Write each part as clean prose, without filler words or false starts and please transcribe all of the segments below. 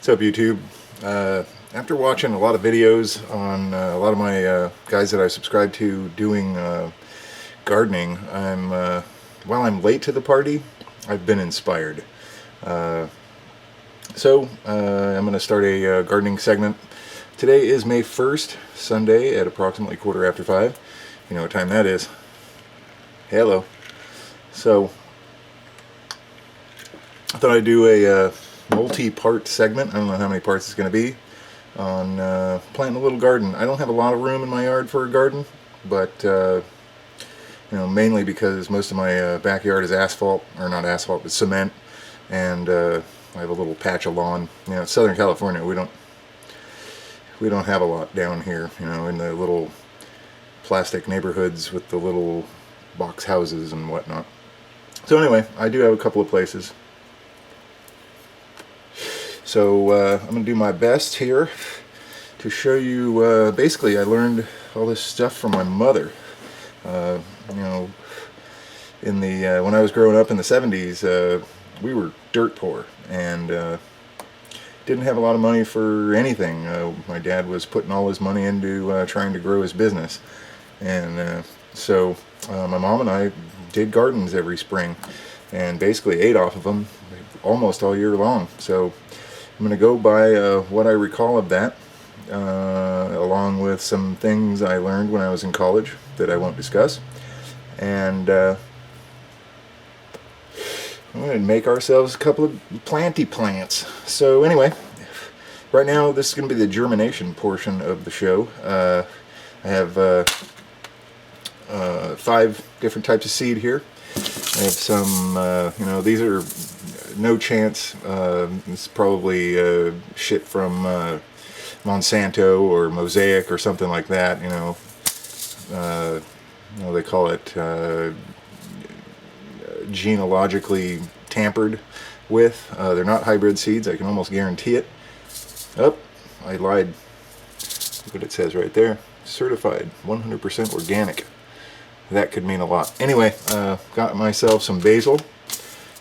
What's up, YouTube? After watching a lot of videos on a lot of my guys that I subscribe to doing gardening, while I'm late to the party, I've been inspired. So I'm going to start a gardening segment. Today is May 1st, Sunday at approximately 5:15. You know what time that is. Hello. So I thought I'd do a multi-part segment. I don't know how many parts it's going to be on planting a little garden. I don't have a lot of room in my yard for a garden, but you know, mainly because most of my backyard is asphalt, or not asphalt, but cement, and I have a little patch of lawn. You know, it's Southern California. We don't have a lot down here. You know, in the little plastic neighborhoods with the little box houses and whatnot. So anyway, I do have a couple of places. So I'm going to do my best here to show you, basically I learned all this stuff from my mother. You know, in the when I was growing up in the 70s, we were dirt poor and didn't have a lot of money for anything. My dad was putting all his money into trying to grow his business. And so my mom and I did gardens every spring and basically ate off of them almost all year long. So I'm going to go by what I recall of that, along with some things I learned when I was in college that I won't discuss. And I'm going to make ourselves a couple of planty plants. So anyway, right now this is going to be the germination portion of the show. I have 5 different types of seed here. I have some, you know, these are no chance. It's probably shit from Monsanto or Mosaic or something like that. You know, they call it genealogically tampered with. They're not hybrid seeds. I can almost guarantee it. Oh, I lied. Look what it says right there. Certified 100% organic. That could mean a lot. Anyway, got myself some basil,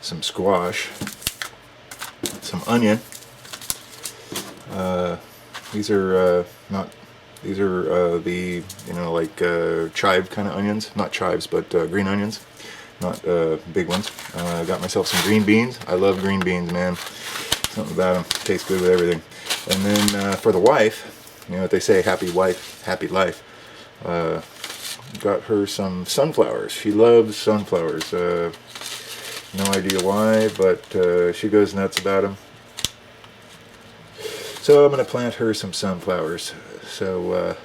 some squash, some onion. These are the, you know, like chive kind of onions. Not chives, but green onions. Not big ones. Got myself some green beans. I love green beans, man. Something about them. Tastes good with everything. And then for the wife, you know what they say, happy wife, happy life. Got her some sunflowers. She loves sunflowers. No idea why, but she goes nuts about them. So I'm going to plant her some sunflowers. So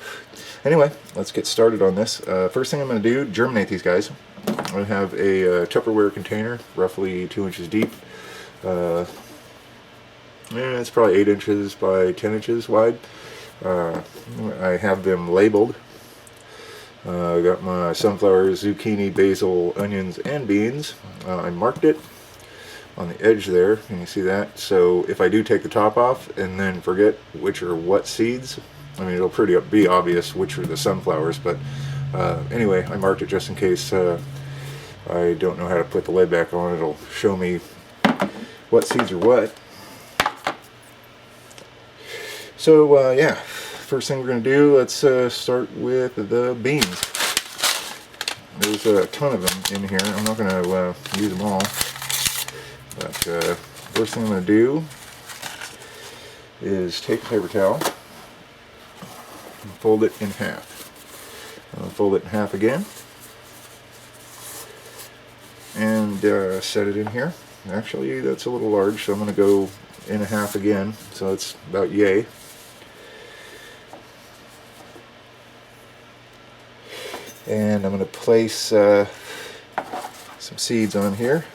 anyway, let's get started on this. First thing I'm going to do, germinate these guys. I have a Tupperware container, roughly 2 inches deep. It's probably 8 inches by 10 inches wide. I have them labeled. I got my sunflowers, zucchini, basil, onions, and beans. I marked it on the edge there. Can you see that? So if I do take the top off and then forget which are what seeds, I mean, it'll be obvious which are the sunflowers. But anyway, I marked it just in case I don't know how to put the lid back on. It'll show me what seeds are what. So yeah. First thing we're going to do, let's start with the beans. There's a ton of them in here. I'm not going to use them all. But first thing I'm going to do is take a paper towel and fold it in half. I'll fold it in half again. And set it in here. Actually, that's a little large, so I'm going to go in a half again. So it's about yay. And I'm going to place some seeds on here.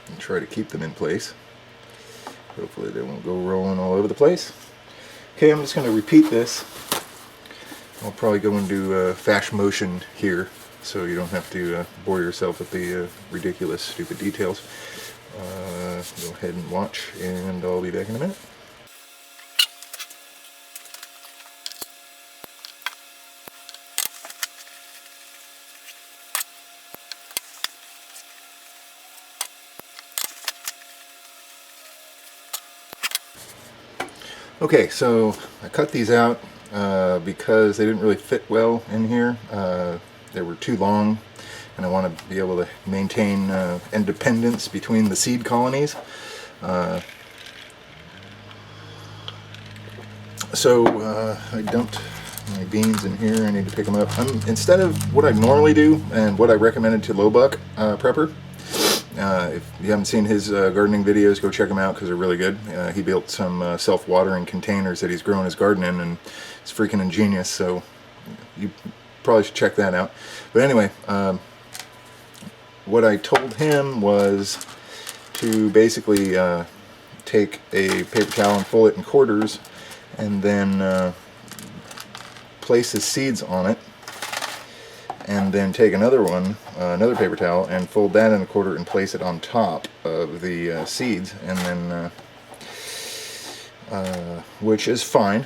And try to keep them in place. Hopefully they won't go rolling all over the place. Okay, I'm just going to repeat this. I'll probably go into fast motion here, so you don't have to bore yourself with the ridiculous, stupid details. Go ahead and watch, and I'll be back in a minute. Okay, so I cut these out because they didn't really fit well in here. They were too long, and I want to be able to maintain independence between the seed colonies. So I dumped my beans in here. I need to pick them up. Instead of what I normally do and what I recommended to Lowbuckprepper, if you haven't seen his gardening videos, go check them out because they're really good. He built some self-watering containers that he's growing his garden in, and it's freaking ingenious, so you probably should check that out. But anyway, what I told him was to basically take a paper towel and fold it in quarters, and then place his seeds on it, and then take another one, another paper towel, and fold that in a quarter and place it on top of the seeds, and then which is fine.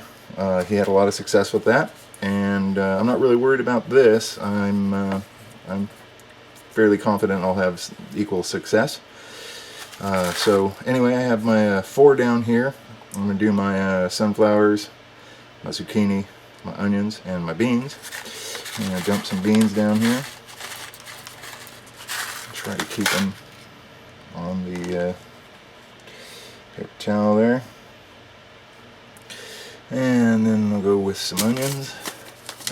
He had a lot of success with that, and I'm not really worried about this. I'm fairly confident I'll have equal success. So anyway, I have my 4 down here. I'm going to do my sunflowers, my zucchini, my onions, and my beans. I'm going to dump some beans down here. Try to keep them on the paper towel there. And then I'll go with some onions.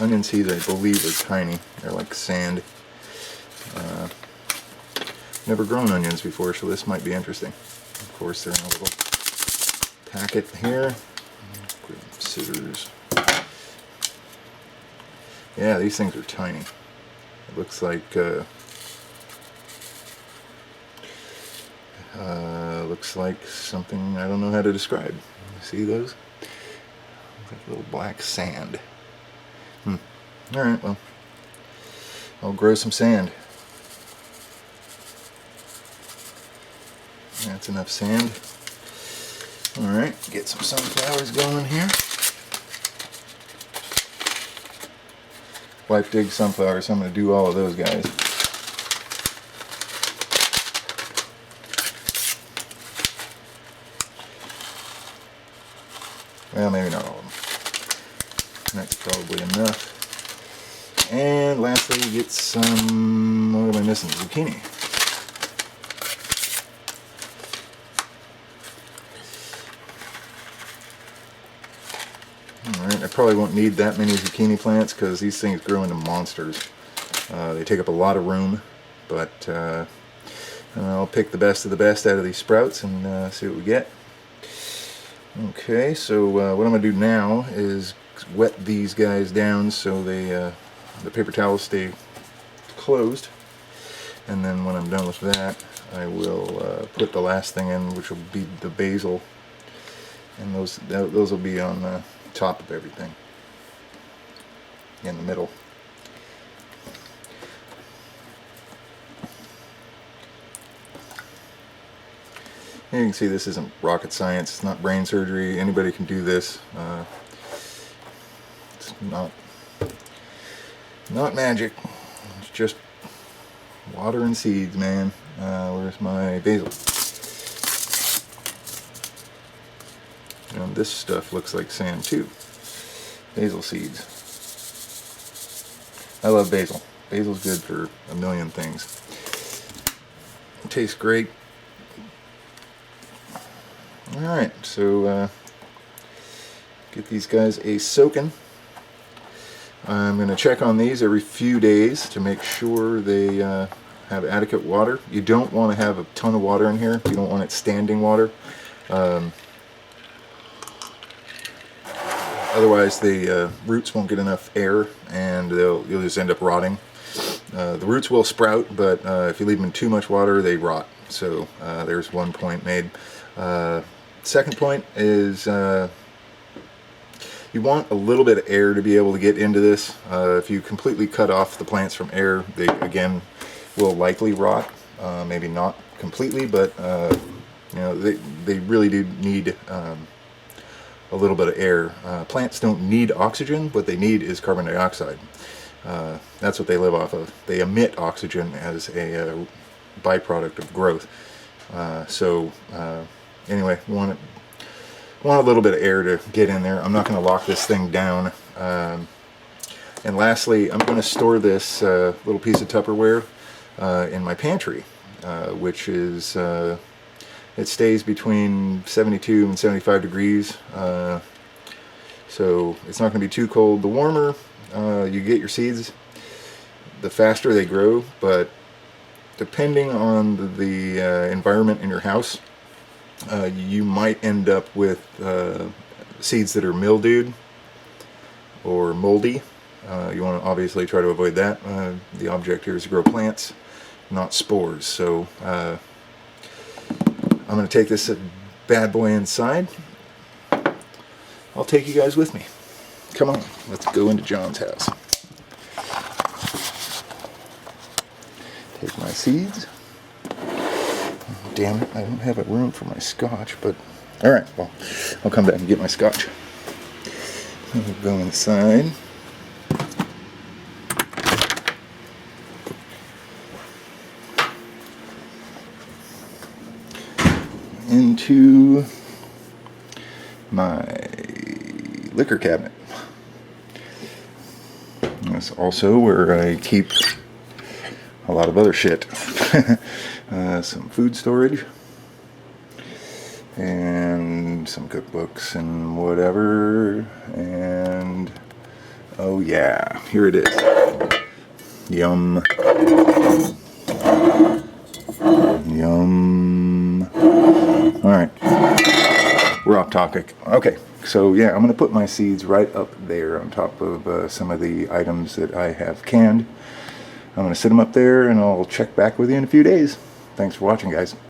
Onion seeds, I believe, are tiny. They're like sand. Never grown onions before, so this might be interesting. Of course, they're in a little packet here. Grab scissors. Yeah, these things are tiny. It looks like something I don't know how to describe. See those? Like little black sand. Alright, well, I'll grow some sand. That's enough sand. Alright, get some sunflowers going here. Wife digs sunflowers, so I'm going to do all of those guys. Well, maybe not all of them. That's probably enough. And lastly, get some, what am I missing? Zucchini. Alright, I probably won't need that many zucchini plants because these things grow into monsters. They take up a lot of room, but I'll pick the best of the best out of these sprouts and see what we get. Okay, so what I'm going to do now is wet these guys down so the paper towels stay closed, and then when I'm done with that, I will put the last thing in, which will be the basil, and those will be on the top of everything, in the middle. And you can see this isn't rocket science, it's not brain surgery, anybody can do this. It's not magic, it's just water and seeds, man. Where's my basil? And this stuff looks like sand too. Basil seeds. I love basil. Basil's good for a million things. It tastes great. Alright, so get these guys a soaking. I'm going to check on these every few days to make sure they have adequate water. You don't want to have a ton of water in here. You don't want it standing water. Otherwise the roots won't get enough air and you'll just end up rotting. The roots will sprout, but if you leave them in too much water, they rot. So there's one point made. Second point is you want a little bit of air to be able to get into this. If you completely cut off the plants from air, they again will likely rot. Maybe not completely, but you know, they really do need a little bit of air. Plants don't need oxygen. What they need is carbon dioxide. That's what they live off of. They emit oxygen as a byproduct of growth. Anyway, we want want a little bit of air to get in there. I'm not going to lock this thing down. And lastly, I'm going to store this little piece of Tupperware in my pantry, which is, it stays between 72 and 75 degrees. So it's not going to be too cold. The warmer you get your seeds, the faster they grow, but depending on the environment in your house, you might end up with seeds that are mildewed or moldy. You want to obviously try to avoid that. The object here is to grow plants, not spores. So I'm going to take this bad boy inside. I'll take you guys with me. Come on, let's go into John's house. Take my seeds. Damn it, I don't have a room for my scotch, but alright, well, I'll come back and get my scotch. We'll go inside. Into my liquor cabinet. That's also where I keep a lot of other shit. Some food storage and some cookbooks and whatever, and oh yeah, here it is. Yum. Yum. Alright, we're off topic. Okay, so yeah, I'm going to put my seeds right up there on top of some of the items that I have canned. I'm going to sit them up there and I'll check back with you in a few days. Thanks for watching, guys.